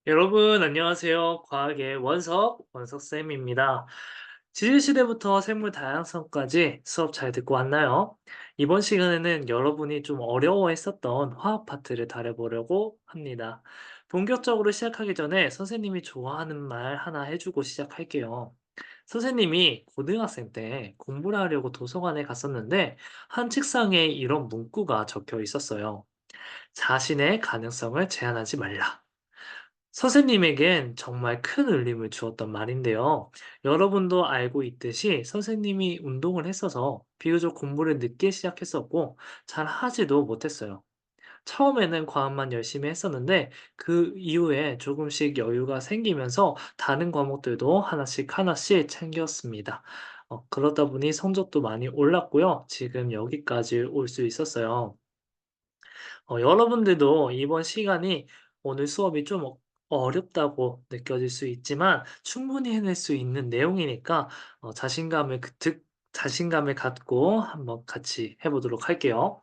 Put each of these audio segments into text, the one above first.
여러분 안녕하세요. 과학의 원석쌤입니다. 지질시대부터 생물 다양성까지 수업 잘 듣고 왔나요? 이번 시간에는 여러분이 좀 어려워했었던 화학 파트를 다뤄보려고 합니다. 본격적으로 시작하기 전에 선생님이 좋아하는 말 하나 해주고 시작할게요. 선생님이 고등학생 때 공부를 하려고 도서관에 갔었는데 한 책상에 이런 문구가 적혀 있었어요. 자신의 가능성을 제한하지 말라. 선생님에겐 정말 큰 울림을 주었던 말인데요. 여러분도 알고 있듯이 선생님이 운동을 했어서 비교적 공부를 늦게 시작했었고 잘 하지도 못했어요. 처음에는 과학만 열심히 했었는데 그 이후에 조금씩 여유가 생기면서 다른 과목들도 하나씩 하나씩 챙겼습니다. 그러다 보니 성적도 많이 올랐고요. 지금 여기까지 올 수 있었어요. 여러분들도 이번 시간이 오늘 수업이 좀 어렵다고 느껴질 수 있지만 충분히 해낼 수 있는 내용이니까 자신감을 갖고 한번 같이 해 보도록 할게요.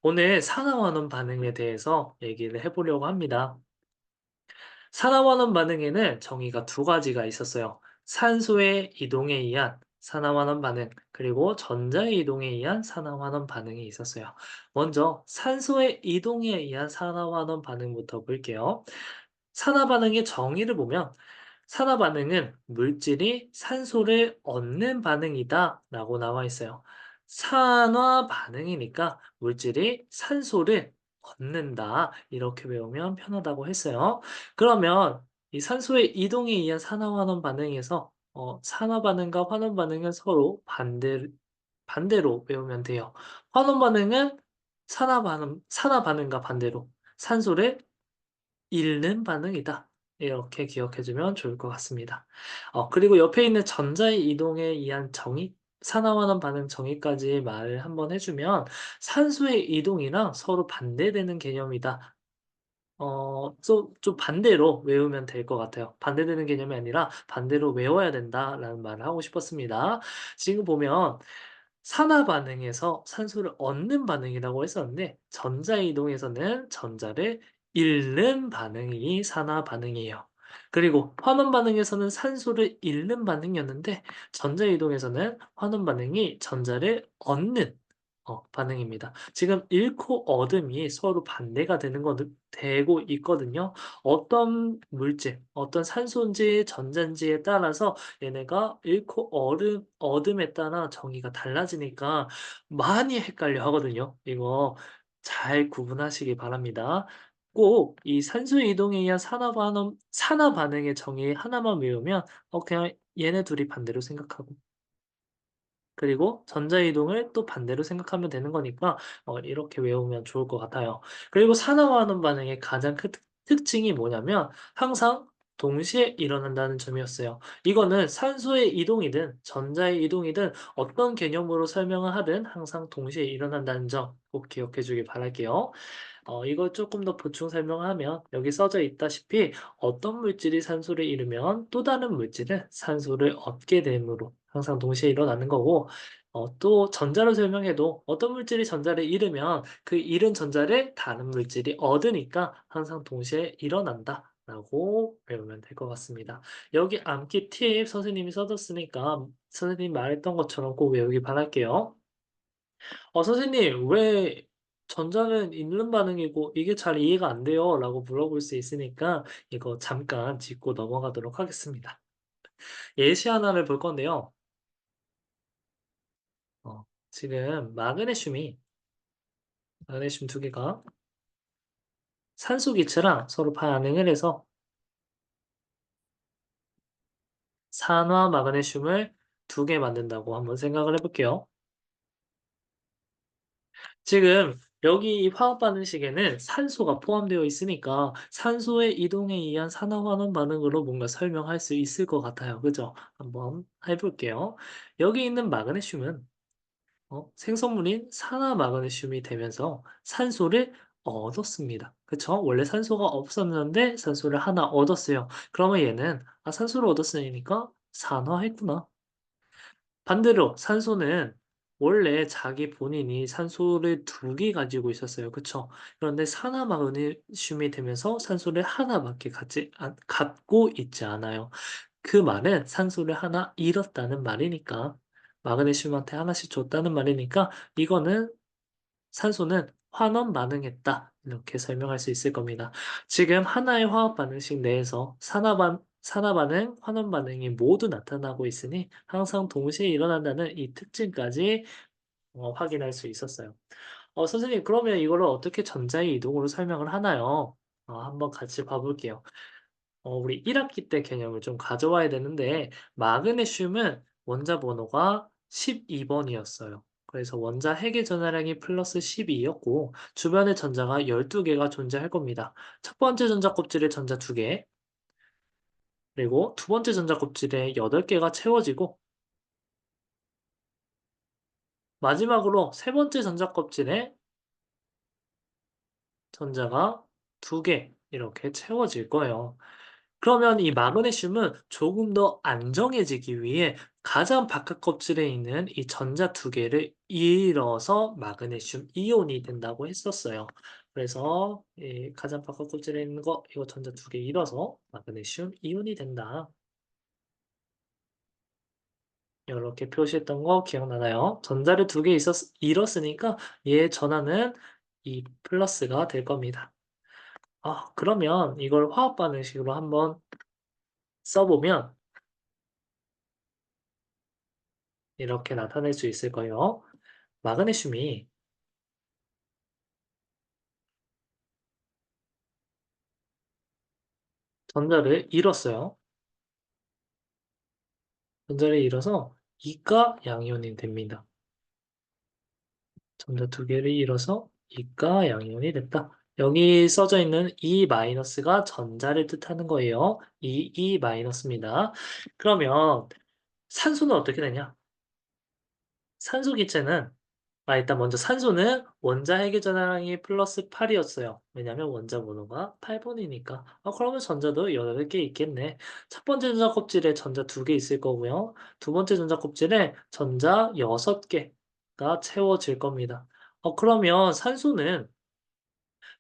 오늘 산화환원 반응에 대해서 얘기를 해 보려고 합니다. 산화환원 반응에는 정의가 두 가지가 있었어요. 산소의 이동에 의한 산화환원 반응, 그리고 전자의 이동에 의한 산화환원 반응이 있었어요. 먼저 산소의 이동에 의한 산화환원 반응부터 볼게요. 산화 반응의 정의를 보면 산화 반응은 물질이 산소를 얻는 반응이다라고 나와 있어요. 산화 반응이니까 물질이 산소를 얻는다. 이렇게 외우면 편하다고 했어요. 그러면 이 산소의 이동에 의한 산화 환원 반응에서 산화 반응과 환원 반응은 서로 반대로 외우면 돼요. 환원 반응은 산화 반응과 반대로 산소를 잃는 반응이다. 이렇게 기억해 주면 좋을 것 같습니다. 그리고 옆에 있는 전자의 이동에 의한 정의, 산화환원 반응 정의까지 말을 한번 해 주면 산소의 이동이랑 서로 반대되는 개념이다. 좀 반대로 외우면 될 것 같아요. 반대되는 개념이 아니라 반대로 외워야 된다라는 말을 하고 싶었습니다. 지금 보면 산화 반응에서 산소를 얻는 반응이라고 했었는데 전자 이동에서는 전자를 잃는 반응이 산화 반응이에요. 그리고 환원 반응에서는 산소를 잃는 반응이었는데 전자 이동에서는 환원 반응이 전자를 얻는 반응입니다. 지금 잃고 얻음이 서로 반대가 되고 있거든요. 어떤 물질, 어떤 산소인지 전자인지에 따라서 얘네가 잃고 얻음에 따라 정의가 달라지니까 많이 헷갈려 하거든요. 이거 잘 구분하시기 바랍니다. 꼭 이 산소 이동에 의한 산화 반응의 정의 하나만 외우면 그냥 얘네 둘이 반대로 생각하고 그리고 전자이동을 또 반대로 생각하면 되는 거니까 이렇게 외우면 좋을 것 같아요. 그리고 산화하는 반응의 가장 큰 특징이 뭐냐면 항상 동시에 일어난다는 점이었어요. 이거는 산소의 이동이든 전자의 이동이든 어떤 개념으로 설명을 하든 항상 동시에 일어난다는 점 꼭 기억해 주길 바랄게요. 이걸 조금 더 보충 설명하면 여기 써져 있다시피 어떤 물질이 산소를 잃으면 또 다른 물질은 산소를 얻게 되므로 항상 동시에 일어나는 거고 또 전자로 설명해도 어떤 물질이 전자를 잃으면 그 잃은 전자를 다른 물질이 얻으니까 항상 동시에 일어난다라고 외우면 될 것 같습니다. 여기 암기 팁 선생님이 써줬으니까 선생님이 말했던 것처럼 꼭 외우기 바랄게요. 선생님, 왜 전자는 잃는 반응이고 이게 잘 이해가 안 돼요? 라고 물어볼 수 있으니까 이거 잠깐 짚고 넘어가도록 하겠습니다. 예시 하나를 볼 건데요. 지금 마그네슘 두 개가 산소 기체랑 서로 반응을 해서 산화 마그네슘을 두 개 만든다고 한번 생각을 해볼게요. 지금 여기 이 화학 반응식에는 산소가 포함되어 있으니까 산소의 이동에 의한 산화환원 반응으로 뭔가 설명할 수 있을 것 같아요. 그죠? 한번 해볼게요. 여기 있는 마그네슘은 생성물인 산화 마그네슘이 되면서 산소를 얻었습니다. 그쵸? 원래 산소가 없었는데 산소를 하나 얻었어요. 그러면 얘는 산소를 얻었으니까 산화했구나. 반대로 산소는 원래 자기 본인이 산소를 2개 가지고 있었어요. 그쵸? 그런데 산화마그네슘이 되면서 산소를 하나 밖에 갖고 있지 않아요. 그 말은 산소를 하나 잃었다는 말이니까, 마그네슘한테 하나씩 줬다는 말이니까 이거는 산소는 환원 반응했다. 이렇게 설명할 수 있을 겁니다. 지금 하나의 화학 반응식 내에서 산화 반응, 환원 반응이 모두 나타나고 있으니 항상 동시에 일어난다는 이 특징까지 확인할 수 있었어요. 선생님, 그러면 이거를 어떻게 전자의 이동으로 설명을 하나요? 한번 같이 봐 볼게요. 우리 1 학기 때 개념을 좀 가져와야 되는데, 마그네슘은 원자 번호가 12 번이었어요. 그래서 원자 핵의 전하량이 플러스 12였고 주변에 전자가 12개가 존재할 겁니다. 첫 번째 전자 껍질에 전자 2개, 그리고 두 번째 전자 껍질에 8개가 채워지고 마지막으로 세 번째 전자 껍질에 전자가 2개 이렇게 채워질 거예요. 그러면 이 마그네슘은 조금 더 안정해지기 위해 가장 바깥 껍질에 있는 이 전자 2개를 잃어서 마그네슘 이온이 된다고 했었어요. 그래서 이 가장 바깥 껍질에 있는 거 이거 전자 2개 잃어서 마그네슘 이온이 된다. 요렇게 표시했던 거 기억나나요? 전자를 2개 잃었으니까 얘의 전하는 이 플러스가 될 겁니다. 그러면 이걸 화학 반응식으로 한번 써 보면 이렇게 나타낼 수 있을 거예요. 마그네슘이 전자를 잃었어요. 전자를 잃어서 이가 양이온이 됩니다. 전자 2개를 잃어서 이가 양이온이 됐다. 여기 써져 있는 E 마이너스가 전자를 뜻하는 거예요. E 마이너스입니다. 그러면 산소는 어떻게 되냐? 산소 기체는 일단 먼저 산소는 원자 핵의 전하량이 플러스 8이었어요. 왜냐면 원자 번호가 8번이니까. 그러면 전자도 8개 있겠네. 첫 번째 전자 껍질에 전자 2개 있을 거고요. 두 번째 전자 껍질에 전자 6개가 채워질 겁니다. 그러면 산소는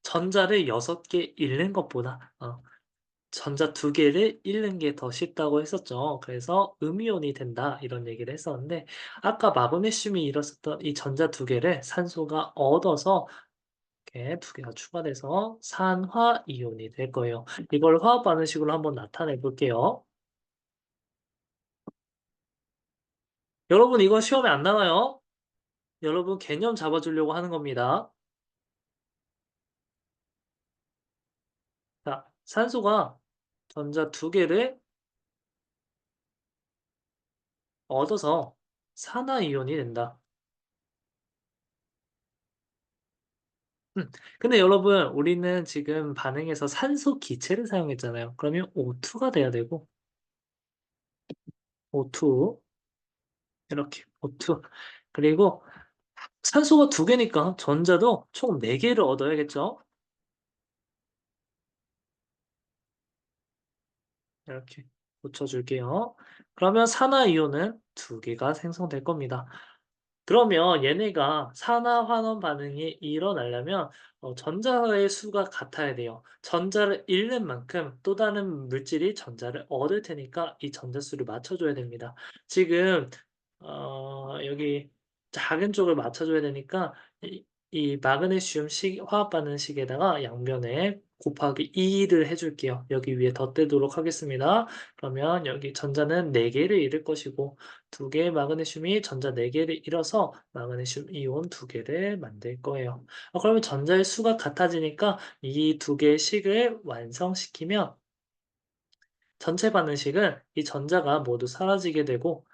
전자를 6개 잃는 것보다 전자 2개를 잃는 게 더 쉽다고 했었죠. 그래서 음이온이 된다 이런 얘기를 했었는데 아까 마그네슘이 잃었었던 이 전자 2개를 산소가 얻어서 이렇게 2개가 추가돼서 산화이온이 될 거예요. 이걸 화학 반응식으로 한번 나타내 볼게요. 여러분 이거 시험에 안 나와요. 여러분 개념 잡아 주려고 하는 겁니다. 자, 산소가 전자 2개를 얻어서 산화이온이 된다. 음. 근데 여러분 우리는 지금 반응에서 산소 기체를 사용했잖아요. 그러면 O2가 돼야 되고 O2 이렇게 O2 그리고 산소가 2개니까 전자도 총 4개를 얻어야겠죠? 이렇게 붙여 줄게요. 그러면 산화이온은 2개가 생성될 겁니다. 그러면 얘네가 산화 환원 반응이 일어나려면 전자의 수가 같아야 돼요. 전자를 잃는 만큼 또 다른 물질이 전자를 얻을 테니까 이 전자 수를 맞춰 줘야 됩니다. 지금 여기 작은 쪽을 맞춰 줘야 되니까 이 마그네슘 화학 반응식에다가 양변에 곱하기 2를 해 줄게요. 여기 위에 덧대도록 하겠습니다. 그러면 여기 전자는 4개를 잃을 것이고 2개의 마그네슘이 전자 4개를 잃어서 마그네슘 이온 2개를 만들 거예요. 그러면 전자의 수가 같아지니까 이 2개의 식을 완성시키면 전체 반응식은 이 전자가 모두 사라지게 되고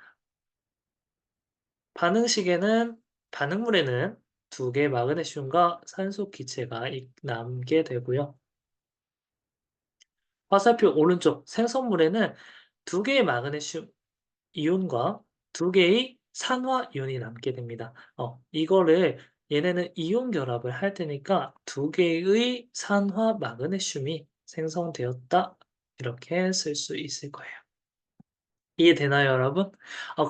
반응식에는 반응물에는 2개의 마그네슘과 산소 기체가 남게 되고요. 화살표 오른쪽 생성물에는 2개의 마그네슘 이온과 2개의 산화 이온이 남게 됩니다. 이거를 얘네는 이온 결합을 할 테니까 2개의 산화 마그네슘이 생성되었다. 이렇게 쓸 수 있을 거예요. 이해되나요, 여러분?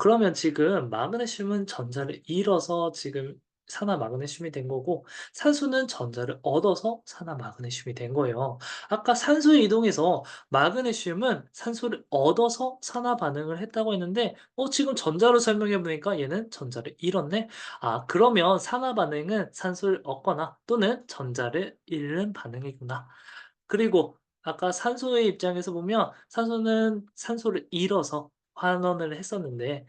그러면 지금 마그네슘은 전자를 잃어서 지금 산화 마그네슘이 된 거고, 산소는 전자를 얻어서 산화 마그네슘이 된 거예요. 아까 산소 이동에서 마그네슘은 산소를 얻어서 산화 반응을 했다고 했는데, 지금 전자로 설명해 보니까 얘는 전자를 잃었네? 그러면 산화 반응은 산소를 얻거나 또는 전자를 잃는 반응이구나. 그리고 아까 산소의 입장에서 보면 산소는 산소를 잃어서 환원을 했었는데,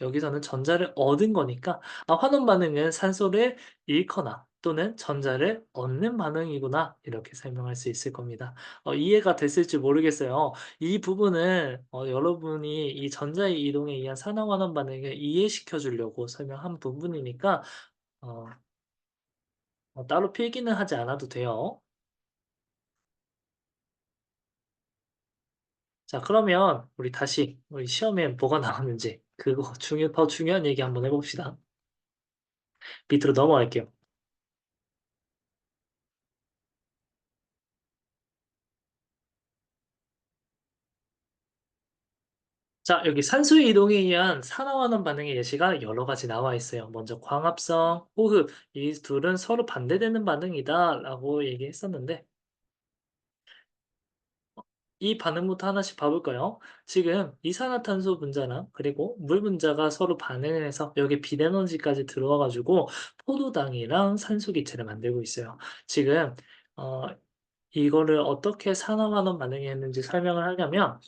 여기서는 전자를 얻은 거니까 환원 반응은 산소를 잃거나 또는 전자를 얻는 반응이구나, 이렇게 설명할 수 있을 겁니다. 이해가 됐을지 모르겠어요. 이 부분은 여러분이 이 전자의 이동에 의한 산화 환원 반응을 이해시켜 주려고 설명한 부분이니까 어 따로 필기는 하지 않아도 돼요. 자, 그러면 우리 다시 우리 시험에 뭐가 나왔는지 그거 더 중요한 얘기 한번 해 봅시다. 밑으로 넘어갈게요. 자, 여기 산소의 이동에 의한 산화환원 반응의 예시가 여러 가지 나와 있어요. 먼저 광합성, 호흡, 이 둘은 서로 반대되는 반응이다라고 얘기했었는데, 이 반응부터 하나씩 봐 볼까요? 지금 이산화탄소 분자랑 그리고 물 분자가 서로 반응을 해서 여기 비에너지까지 들어와 가지고 포도당이랑 산소 기체를 만들고 있어요. 지금 어 이거를 어떻게 산화환원 반응이 했는지 설명을 하려면,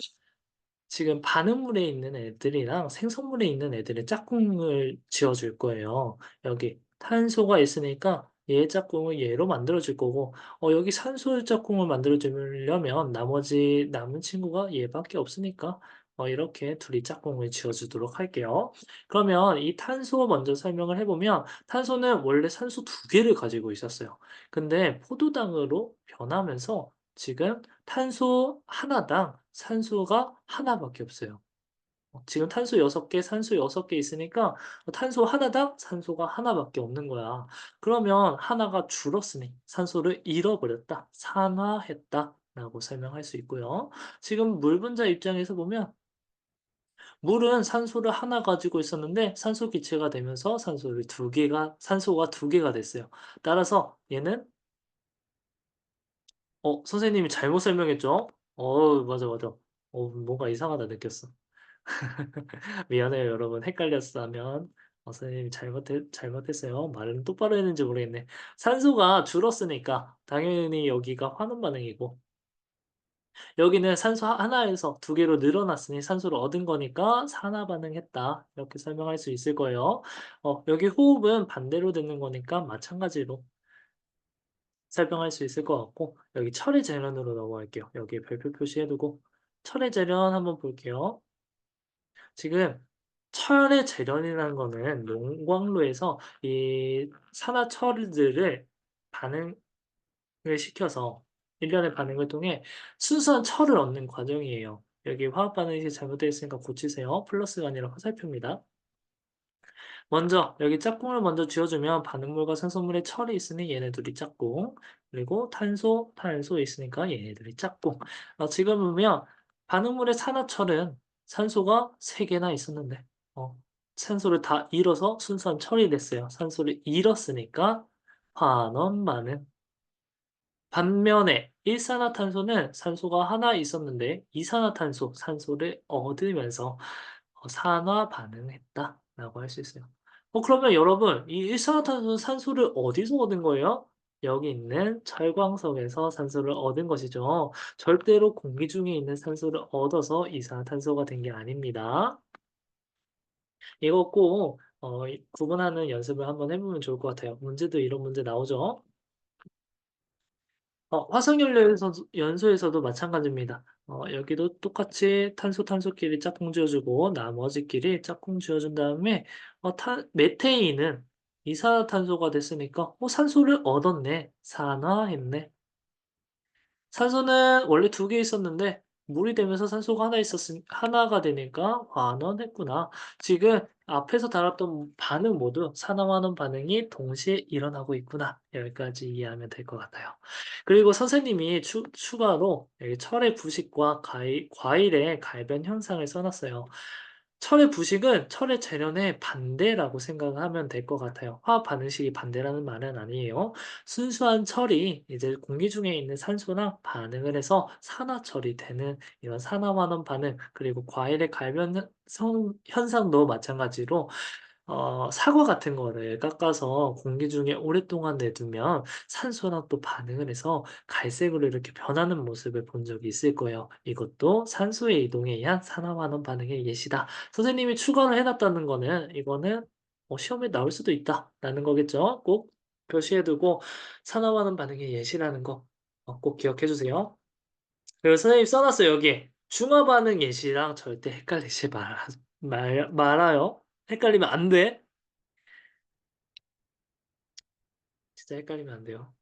지금 반응물에 있는 애들이랑 생성물에 있는 애들의 짝꿍을 지어 줄 거예요. 여기 탄소가 있으니까 얘 짝꿍을 얘로 만들어 줄 거고, 여기 산소 짝꿍을 만들어 주려면 나머지 남은 친구가 얘밖에 없으니까 이렇게 둘이 짝꿍을 지어 주도록 할게요. 그러면 이 탄소 먼저 설명을 해 보면, 탄소는 원래 산소 두 개를 가지고 있었어요. 근데 포도당으로 변하면서 지금 탄소 하나당 산소가 하나 밖에 없어요. 지금 탄소 6 개, 산소 6개 있으니까 탄소 하나당 산소가 하나 밖에 없는 거야. 그러면 하나가 줄었으니 산소를 잃어버렸다, 산화했다라고 설명할 수 있고요. 지금 물 분자 입장에서 보면, 물은 산소를 하나 가지고 있었는데 산소 기체가 되면서 산소가 두 개가 됐어요. 따라서 얘는 선생님이 잘못 설명했죠? 맞아, 맞아. 뭔가 이상하다 느꼈어. 미안해요, 여러분. 헷갈렸다면. 선생님이 잘못했어요. 말은 똑바로 했는지 모르겠네. 산소가 줄었으니까 당연히 여기가 환원 반응이고, 여기는 산소 하나에서 두 개로 늘어났으니 산소를 얻은 거니까 산화 반응했다, 이렇게 설명할 수 있을 거예요. 여기 호흡은 반대로 되는 거니까 마찬가지로 설명할 수 있을 것 같고, 여기 철의 재련으로 넘어갈게요. 여기에 별표 표시해 두고 철의 재련 한번 볼게요. 지금 철의 재련이라는 거는 용광로에서 이 산화철들을 반응을 시켜서 일련의 반응을 통해 순수한 철을 얻는 과정이에요. 여기 화학 반응이 잘못되어 있으니까 고치세요. 플러스가 아니라 화살표입니다. 먼저 여기 짝꿍을 먼저 쥐어주면 반응물과 산소물에 철이 있으니 얘네 둘이 짝꿍, 그리고 탄소, 탄소 있으니까 얘네들이 짝꿍. 지금 보면 반응물의 산화철은 산소가 3 개나 있었는데 산소를 다 잃어서 순수한 철이 됐어요. 산소를 잃었으니까 환원 반응. 반면에 일산화탄소는 산소가 하나 있었는데 이산화탄소, 산소를 얻으면서 산화 반응했다라고 할 수 있어요. 그러면 여러분, 이 일산화탄소는 산소를 어디서 얻은 거예요? 여기 있는 철광석에서 산소를 얻은 것이죠. 절대로 공기 중에 있는 산소를 얻어서 이산화탄소가 된 게 아닙니다. 이거 꼭 구분하는 연습을 한번 해 보면 좋을 것 같아요. 문제도 이런 문제 나오죠. 연소에서도 마찬가지입니다. 여기도 똑같이 탄소, 탄소끼리 짝꿍 지어주고 나머지끼리 짝꿍 지어준 다음에 메테인은 이산화탄소가 됐으니까 산소를 얻었네. 산화했네. 산소는 원래 두 개 있었는데 물이 되면서 산소가 하나가 되니까 환원했구나. 지금 앞에서 다뤘던 반응 모두 산화환원 반응이 동시에 일어나고 있구나. 여기까지 이해하면 될 것 같아요. 그리고 선생님이 추가로 여기 철의 부식과 과일의 갈변 현상을 써 놨어요. 철의 부식은 철의 재련의 반대라고 생각하면 될 것 같아요. 화학 반응식이 반대라는 말은 아니에요. 순수한 철이 이제 공기 중에 있는 산소랑 반응을 해서 산화철이 되는 이런 산화환원 반응, 그리고 과일의 갈변 현상도 마찬가지로 사과 같은 거를 깎아서 공기 중에 오랫동안 내두면 산소랑 또 반응을 해서 갈색으로 이렇게 변하는 모습을 본 적이 있을 거예요. 이것도 산소의 이동에 의한 산화환원 반응의 예시다. 선생님이 추가를 해 놨다는 거는 이거는 시험에 나올 수도 있다라는 거겠죠. 꼭 표시해 두고 산화환원 반응의 예시라는 거 꼭 기억해 주세요. 그리고 선생님이 써 놨어요, 여기에. 중화 반응 예시랑 절대 헷갈리지 말아요. 헷갈리면 안 돼. 진짜 헷갈리면 안 돼요.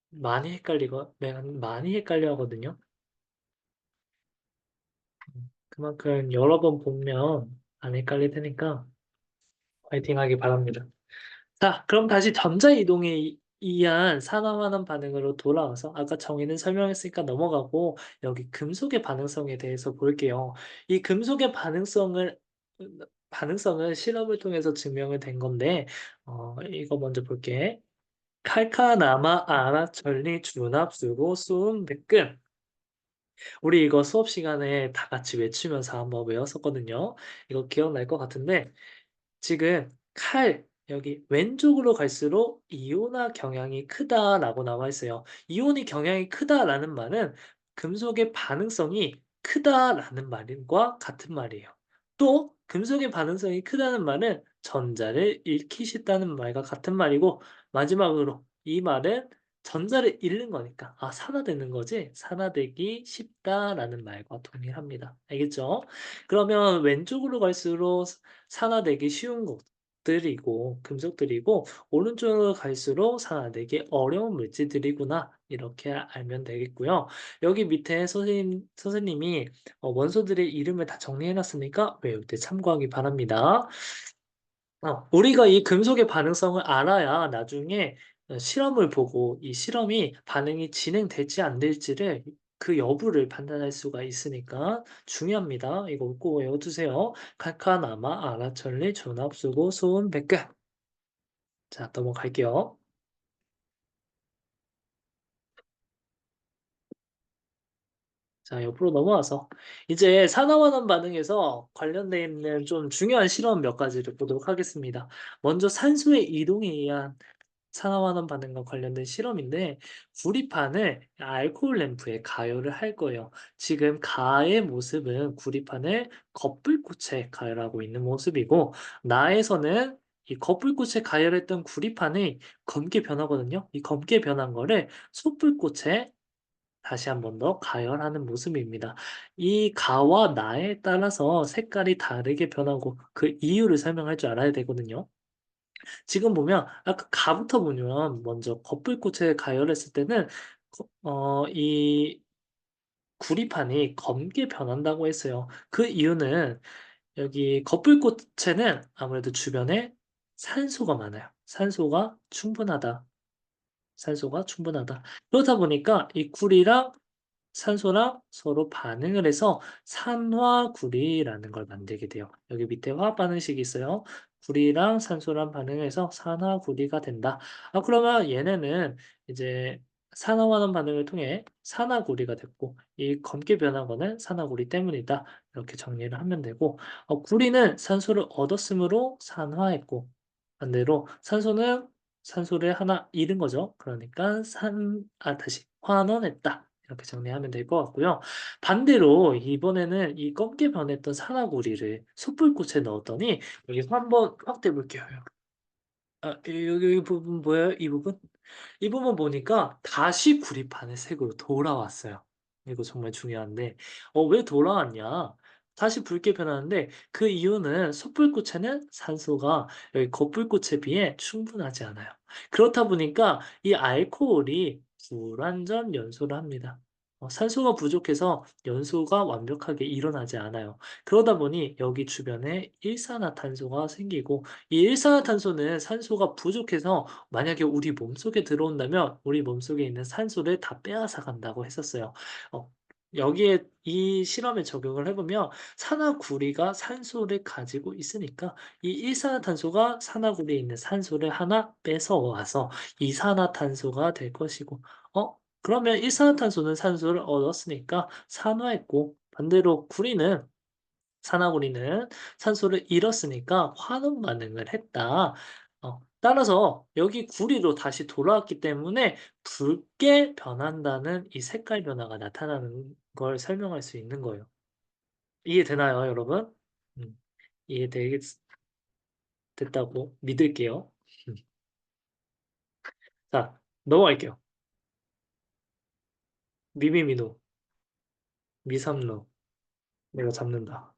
많이 헷갈려 하거든요. 그만큼 여러 번 보면 안 헷갈릴 테니까 화이팅 하기 바랍니다. 자, 그럼 다시 전자이동에 의한 산화환원 반응으로 돌아와서 아까 정의는 설명했으니까 넘어가고 여기 금속의 반응성에 대해서 볼게요. 이 금속의 반응성은 실험을 통해서 증명이 된 건데 이거 먼저 볼게. 칼카나마 아라 전리 준합 수고 수음 백금. 우리 이거 수업 시간에 다 같이 외치면서 한번 외웠었거든요. 이거 기억날 것 같은데 지금 여기 왼쪽으로 갈수록 이온화 경향이 크다라고 나와 있어요. 이온이 경향이 크다라는 말은 금속의 반응성이 크다라는 말과 같은 말이에요. 또 금속의 반응성이 크다는 말은 전자를 잃기 쉽다는 말과 같은 말이고 마지막으로 이 말은 전자를 잃는 거니까 산화되는 거지 산화되기 쉽다라는 말과 동일합니다. 알겠죠? 그러면 왼쪽으로 갈수록 산화되기 쉬운 것들이고 금속들이고 오른쪽으로 갈수록 산화되기 어려운 물질들이구나 이렇게 알면 되겠고요. 여기 밑에 선생님이 원소들의 이름을 다 정리해 놨으니까 외울 때 참고하기 바랍니다. 우리가 이 금속의 반응성을 알아야 나중에 실험을 보고 이 실험이 반응이 진행될지 안 될지를 그 여부를 판단할 수가 있으니까 중요합니다. 이거 꼭 외워두세요. 칼카나마, 아라천리, 전압수고, 소음, 백금. 자, 넘어갈게요. 자, 옆으로 넘어와서 이제 산화환원 반응에서 관련돼 있는 좀 중요한 실험 몇 가지를 보도록 하겠습니다. 먼저 산소의 이동에 의한 산화환원 반응과 관련된 실험인데 구리판을 알코올 램프에 가열을 할 거예요. 지금 가의 모습은 구리판을 겉불꽃에 가열하고 있는 모습이고 나에서는 이 겉불꽃에 가열했던 구리판이 검게 변하거든요. 이 검게 변한 거를 솥불꽃에 다시 한 번 더 가열하는 모습입니다. 이 가와 나에 따라서 색깔이 다르게 변하고 그 이유를 설명할 줄 알아야 되거든요. 지금 보면 아까 가부터 보면 먼저 겉불꽃에 가열했을 때는 이 구리판이 검게 변한다고 했어요. 그 이유는 여기 겉불꽃에는 아무래도 주변에 산소가 많아요. 산소가 충분하다. 그렇다 보니까 이 굴이랑 산소랑 서로 반응을 해서 산화구리라는 걸 만들게 돼요. 여기 밑에 화학 반응식이 있어요. 구리랑 산소랑 반응해서 산화구리가 된다. 그러면 얘네는 이제 산화환원 반응을 통해 산화구리가 됐고 이 검게 변한 거는 산화구리 때문이다. 이렇게 정리를 하면 되고 구리는 산소를 얻었으므로 산화했고 반대로 산소는 산소를 하나 잃은 거죠. 그러니까 다시 환원했다. 이렇게 정리하면 될 것 같고요. 반대로 이번에는 이 검게 변했던 산화구리를 숯불꽃에 넣었더니 여기서 한번 확대해 볼게요. 여기 부분 보여요? 이 부분? 이 부분 보니까 다시 구리판의 색으로 돌아왔어요. 이거 정말 중요한데 왜 돌아왔냐? 다시 붉게 변하는데 그 이유는 숯불꽃에는 산소가 여기 겉불꽃에 비해 충분하지 않아요. 그렇다 보니까 이 알코올이 불완전 연소를 합니다. 산소가 부족해서 연소가 완벽하게 일어나지 않아요. 그러다 보니 여기 주변에 일산화탄소가 생기고 이 일산화탄소는 산소가 부족해서 만약에 우리 몸속에 들어온다면 우리 몸속에 있는 산소를 다 빼앗아 간다고 했었어요. 어 여기에 이 실험에 적용을 해 보면 산화구리가 산소를 가지고 있으니까 이 일산화탄소가 산화구리에 있는 산소를 하나 뺏어와서 이산화탄소가 될 것이고 그러면 일산화탄소는 산소를 얻었으니까 산화했고 반대로 구리는 산화구리는 산소를 잃었으니까 환원 반응을 했다. 따라서 여기 구리로 다시 돌아왔기 때문에 붉게 변한다는 이 색깔 변화가 나타나는 걸 설명할 수 있는 거예요. 이해되나요, 여러분? 음. 이해되겠 됐다고 믿을게요. 음. 자, 넘어갈게요. 미미미노, 미삼로, 내가 잡는다.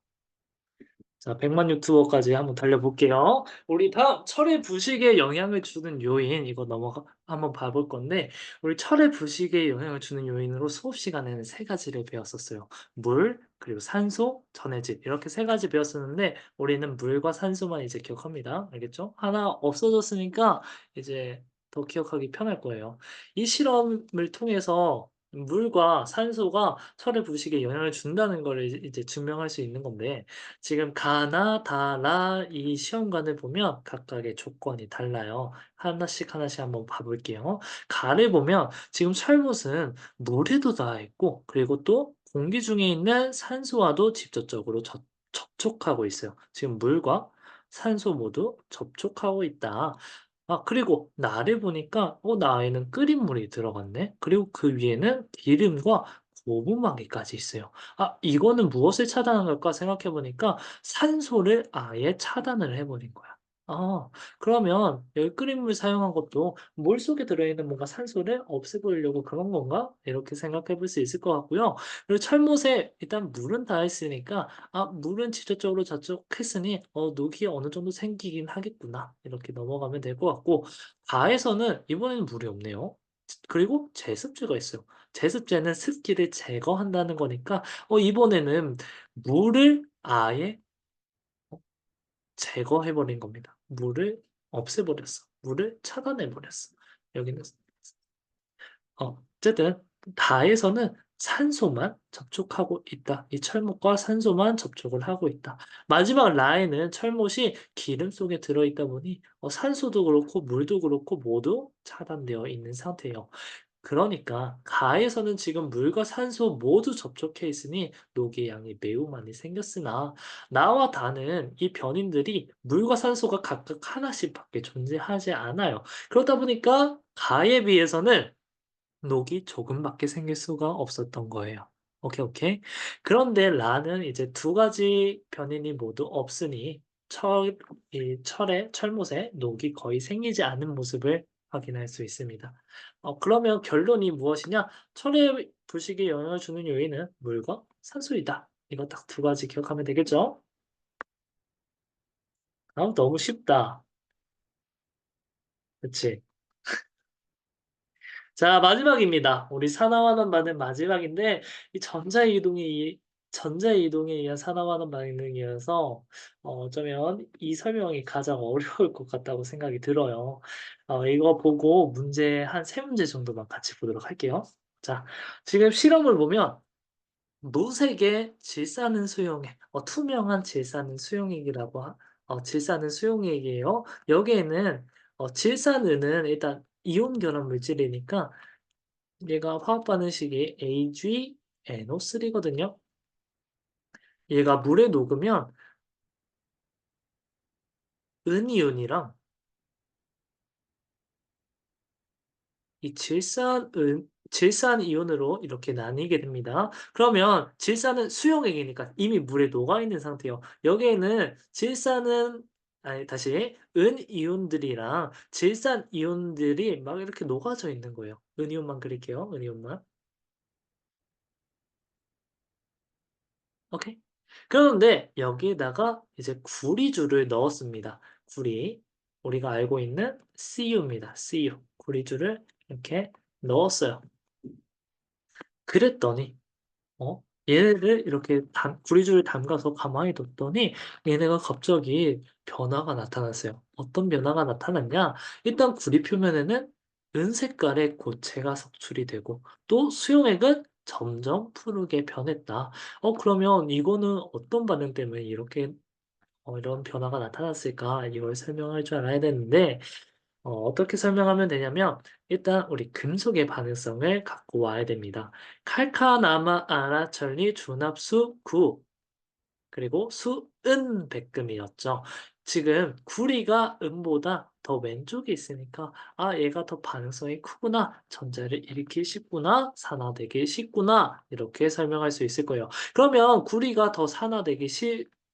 자, 100만 유튜버까지 한번 달려볼게요. 우리 다음 철의 부식에 영향을 주는 요인 이거 넘어가 한번 봐볼 건데 우리 철의 부식에 영향을 주는 요인으로 수업 시간에는 세 가지를 배웠었어요. 물, 그리고 산소, 전해질 이렇게 세 가지 배웠었는데 우리는 물과 산소만 이제 기억합니다. 알겠죠? 하나 없어졌으니까 이제 더 기억하기 편할 거예요. 이 실험을 통해서 물과 산소가 철의 부식에 영향을 준다는 거를 이제 증명할 수 있는 건데 지금 가나, 다라 이 시험관을 보면 각각의 조건이 달라요. 하나씩 하나씩 한번 봐 볼게요. 가를 보면 지금 철못은 물에도 닿아 있고 그리고 또 공기 중에 있는 산소와도 직접적으로 접촉하고 있어요. 지금 물과 산소 모두 접촉하고 있다. 그리고 나를 보니까 나에는 끓인 물이 들어갔네. 그리고 그 위에는 기름과 고무망이까지 있어요. 이거는 무엇을 차단한 걸까 생각해 보니까 산소를 아예 차단을 해 버린 거야. 그러면 여기 끓인 물 사용한 것도 '물속에 들어있는 뭔가 산소를 없애보려고 그런 건가?' 이렇게 생각해 볼 수 있을 것 같고요. 그리고 철못에 일단 물은 닿았으니까 '물은 직접적으로 접촉했으니 녹이 어느 정도 생기긴 하겠구나.' 이렇게 넘어가면 될 것 같고 가에서는 이번에는 물이 없네요. 그리고 제습제가 있어요. 제습제는 습기를 제거한다는 거니까 이번에는 물을 아예 제거해 버린 겁니다. 물을 없애 버렸어. 물을 차단해 버렸어. 여기는 어쨌든 다에서는 산소만 접촉하고 있다. 이 철못과 산소만 접촉을 하고 있다. 마지막 라에는 철못이 기름 속에 들어 있다 보니 산소도 그렇고 물도 그렇고 모두 차단되어 있는 상태예요. 그러니까 가에서는 지금 물과 산소 모두 접촉해 있으니 녹의 양이 매우 많이 생겼으나 나와 다는 이 변인들이 물과 산소가 각각 하나씩 밖에 존재하지 않아요. 그러다 보니까 가에 비해서는 녹이 조금밖에 생길 수가 없었던 거예요. 오케이, 오케이. 그런데 라는 이제 두 가지 변인이 모두 없으니 이 철못에 녹이 거의 생기지 않는 모습을 확인할 수 있습니다. 그러면 결론이 무엇이냐? 철의 부식에 영향을 주는 요인은 물과 산소이다. 이거 딱 두 가지 기억하면 되겠죠? 너무 쉽다. 그치? 자, 마지막입니다. 우리 산화환원 반응 마지막인데 이 전자이동에 의한 산화환원 반응이어서 어쩌면 이 설명이 가장 어려울 것 같다고 생각이 들어요. 이거 보고 문제 한 세 문제 정도만 같이 보도록 할게요. 자, 지금 실험을 보면 노색의 질산은 수용액, 투명한 질산은 수용액이라고 질산은 수용액이에요. 여기에는 질산은은 일단 이온 결합 물질이니까 얘가 화학 반응식이 AgNO3거든요. 얘가 물에 녹으면 은이온이랑 이 질산 이온으로 이렇게 나뉘게 됩니다. 그러면 질산은 수용액이니까 이미 물에 녹아 있는 상태예요. 여기에는 질산은 아니 다시 은이온들이랑 질산 이온들이 막 이렇게 녹아져 있는 거예요. 은이온만 그릴게요. 은이온만. 오케이. 그런데 여기에다가 이제 구리주를 넣었습니다. 구리. 우리가 알고 있는 CU입니다. CU. 구리주를 이렇게 넣었어요. 그랬더니 얘네를 이렇게 구리주를 담가서 가만히 뒀더니 얘네가 갑자기 변화가 나타났어요. 어떤 변화가 나타났냐? 일단 구리 표면에는 은색깔의 고체가 석출이 되고 또 수용액은 점점 푸르게 변했다. 그러면 이거는 어떤 반응 때문에 이렇게 이런 변화가 나타났을까? 이걸 설명할 줄 알아야 되는데 어떻게 설명하면 되냐면 일단 우리 금속의 반응성을 갖고 와야 됩니다. 칼카나마 아라천리 준합수 구 그리고 수은 백금이었죠. 지금 구리가 은보다 더 왼쪽에 있으니까 '아 얘가 더 반응성이 크구나. 전자를 일으키기 쉽구나. 산화되기 쉽구나.' 이렇게 설명할 수 있을 거예요. 그러면 구리가 더 산화되기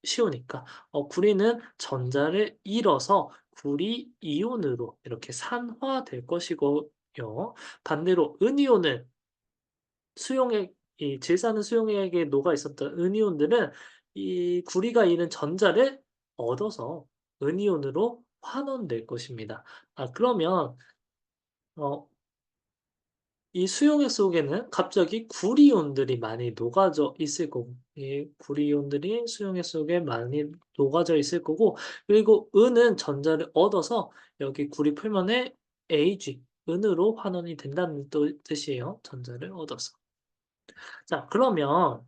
쉬우니까 구리는 전자를 잃어서 구리 이온으로 이렇게 산화될 것이고요. 반대로 은이온은 수용액 이 질산은 수용액에 녹아 있었던 은이온들은 이 구리가 잃은 전자를 얻어서 은이온으로 환원될 것입니다. 그러면 어 이 수용액 속에는 갑자기 구리온들이 많이 녹아져 있을 거고 이 구리온들이 수용액 속에 많이 녹아져 있을 거고 그리고 은은 전자를 얻어서 여기 구리 표면에 Ag 은으로 환원이 된다는 뜻이에요, 전자를 얻어서. 자 그러면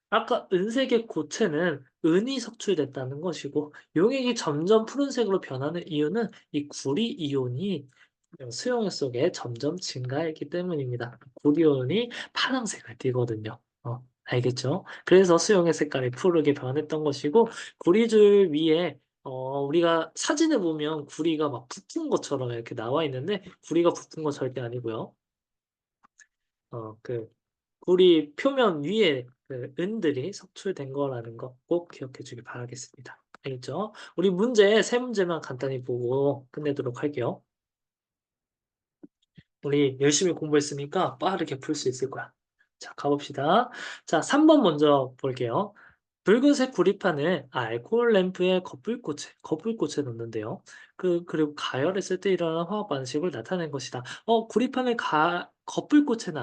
아까 은색의 고체는 은이 석출됐다는 것이고 용액이 점점 푸른색으로 변하는 이유는 이 구리 이온이 수용액 속에 점점 증가했기 때문입니다. 구리 이온이 파란색을 띠거든요. 알겠죠? 그래서 수용액 색깔이 푸르게 변했던 것이고 구리줄 위에 우리가 사진을 보면 구리가 막 부푼 것처럼 이렇게 나와 있는데 구리가 부푼 거 절대 아니고요. 그 구리 표면 위에 그 은들이 석출된 거라는 거 꼭 기억해 주길 바라겠습니다. 알겠죠? 우리 문제 세 문제만 간단히 보고 끝내도록 할게요. 우리 열심히 공부했으니까 빠르게 풀 수 있을 거야. 자, 가봅시다. 자, 3번 먼저 볼게요. 붉은색 구리판을 알코올 램프에 거풀꽃에 넣는데요. 그리고 가열했을 때 일어나는 화학 반응식을 나타낸 것이다. 구리판을 거풀꽃에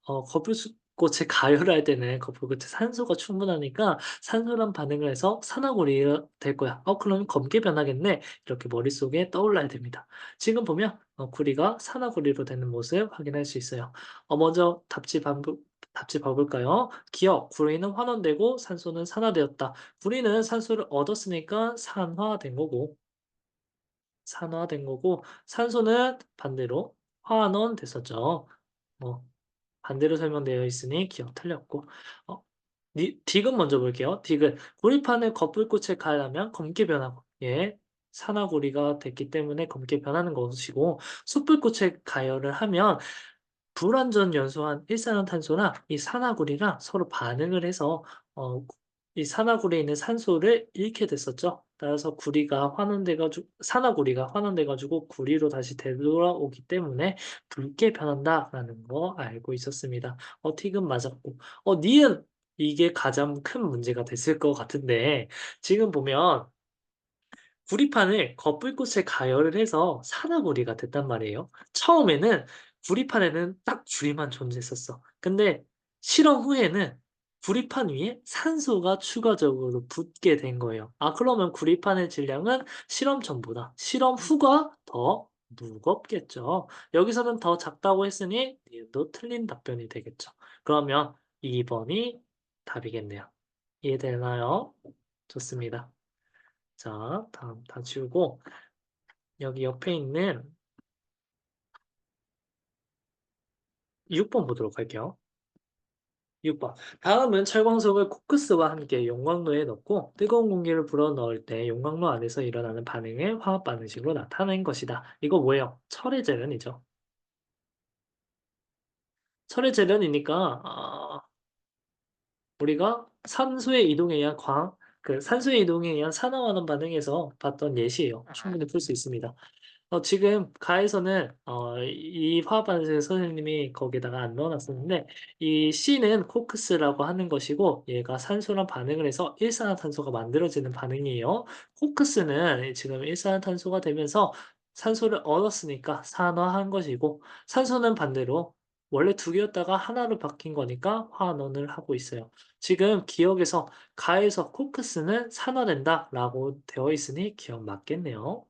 거풀꽃에 가열할 때는 거풀꽃에 산소가 충분하니까 산소랑 반응을 해서 산화구리가 될 거야. 그러면 검게 변하겠네. 이렇게 머릿속에 떠올라야 됩니다. 지금 보면 구리가 산화구리로 되는 모습 확인할 수 있어요. 먼저 답지 봐 볼까요? 기억, 구리는 환원되고 산소는 산화되었다. 구리는 산소를 얻었으니까 산화된 거고 산소는 반대로 환원됐었죠. 뭐 반대로 설명되어 있으니 기억 틀렸고. 어 딕은 먼저 볼게요. 딕은 구리판을 거풀꽃에 가하면 검게 변하고 산화구리가 됐기 때문에 검게 변하는 것이고 숯불꽃에 가열을 하면 불완전 연소한 일산화탄소나 이 산화구리랑 서로 반응을 해서 이 산화구리에 있는 산소를 잃게 됐었죠. 따라서 산화구리가 환원돼 가지고 구리로 다시 되돌아오기 때문에 붉게 변한다라는 거 알고 있었습니다. 틱은 맞았고. 니은 이게 가장 큰 문제가 됐을 것 같은데 지금 보면 구리판을 거풀꽃에 가열을 해서 산화구리가 됐단 말이에요. 처음에는 구리판에는 딱 구리만 존재했었어. 근데 실험 후에는 구리판 위에 산소가 추가적으로 붙게 된 거예요. 그러면 구리판의 질량은 실험 전보다 실험 후가 더 무겁겠죠. 여기서는 더 작다고 했으니 니은도 틀린 답변이 되겠죠. 그러면 2 번이 답이겠네요. 이해되나요? 좋습니다. 자, 다음 다 지우고 여기 옆에 있는 6번 보도록 할게요. 6 번. 다음은 철광석을 코크스와 함께 용광로에 넣고 뜨거운 공기를 불어넣을 때 용광로 안에서 일어나는 반응을 화학 반응식으로 나타낸 것이다. 이거 뭐예요? 철의 재련이죠. 철의 재련이니까 우리가 산소의 이동에 의한 산소의 이동에 의한 산화환원 반응에서 봤던 예시예요. 충분히 풀 수 있습니다. 지금 가에서는 이 화학 반응식 선생님이 거기다가 안 넣어 놨었는데 이 C는 코크스라고 하는 것이고 얘가 산소랑 반응을 해서 일산화탄소가 만들어지는 반응이에요. 코크스는 지금 일산화탄소가 되면서 산소를 얻었으니까 산화한 것이고 산소는 반대로 원래 두 개였다가 하나로 바뀐 거니까 환원을 하고 있어요. 지금 기억에서 가에서 코크스는 산화된다라고 되어 있으니 기억 맞겠네요.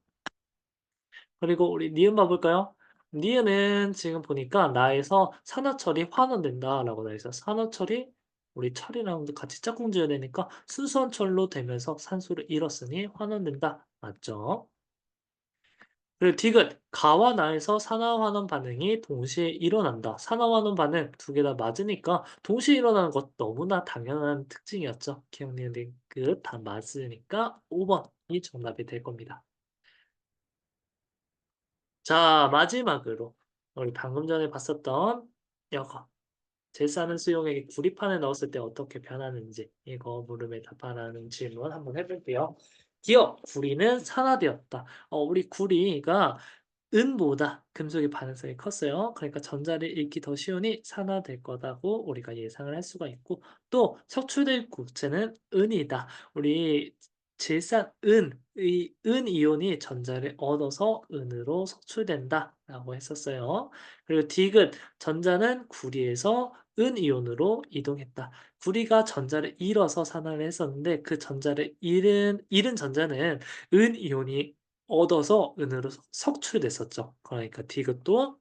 그리고 우리 니은 봐 볼까요? 니은은 지금 보니까 나에서 산화철이 환원된다라고 되어 있어요. 산화철이 우리 철이랑 같이 짝꿍 지어야 되니까 순수한 철로 되면서 산소를 잃었으니 환원된다. 맞죠? 그리고 디귿 가와 나에서 산화환원 반응이 동시에 일어난다. 산화환원 반응 두 개 다 맞으니까 동시에 일어나는 것 너무나 당연한 특징이었죠. 기억, 니은, 디귿 다 맞으니까 5 번이 정답이 될 겁니다. 자, 마지막으로 우리 방금 전에 봤었던 이거 질산은 수용액이 구리판에 넣었을 때 어떻게 변하는지 이거 물음에 답하라는 질문 한번 해볼게요. 기억, 구리는 산화되었다. 우리 구리가 은보다 금속의 반응성이 컸어요. 그러니까 전자를 잃기 더 쉬우니 산화될 거라고 우리가 예상을 할 수가 있고 또 석출될 국체는 은이다. 우리 질산 이 은 이온이 전자를 얻어서 은으로 석출된다라고 했었어요. 그리고 디귿 전자는 구리에서 은 이온으로 이동했다. 구리가 전자를 잃어서 산화를 했었는데 그 전자를 잃은 전자는 은 이온이 얻어서 은으로 석출됐었죠. 그러니까 디귿도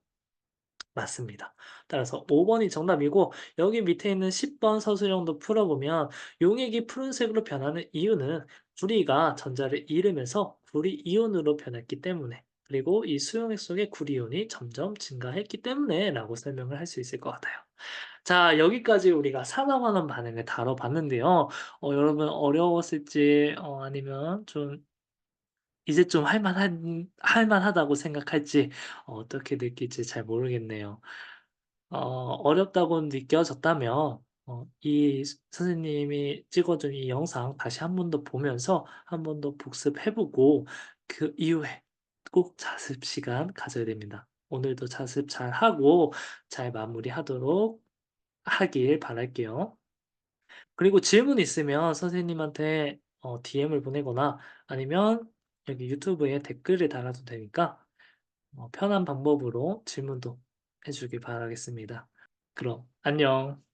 맞습니다. 따라서 5 번이 정답이고 여기 밑에 있는 10번 서술형도 풀어보면 용액이 푸른색으로 변하는 이유는 구리가 전자를 잃으면서 구리 이온으로 변했기 때문에 그리고 이 수용액 속의 구리 이온이 점점 증가했기 때문에 라고 설명을 할 수 있을 것 같아요. 자, 여기까지 우리가 산화환원 반응을 다뤄봤는데요. 여러분 어려웠을지 아니면 좀 이제 좀 할 만하다고 생각할지 어떻게 느낄지 잘 모르겠네요. 어렵다고 느껴졌다면 이 선생님이 찍어 준 이 영상 다시 한 번 더 보면서 한 번 더 복습해 보고 그 이후에 꼭 자습 시간 가져야 됩니다. 오늘도 자습 잘하고 잘 마무리하도록 하길 바랄게요. 그리고 질문 있으면 선생님한테 DM을 보내거나 아니면 여기 유튜브에 댓글을 달아도 되니까 편한 방법으로 질문도 해 주길 바라겠습니다. 그럼 안녕.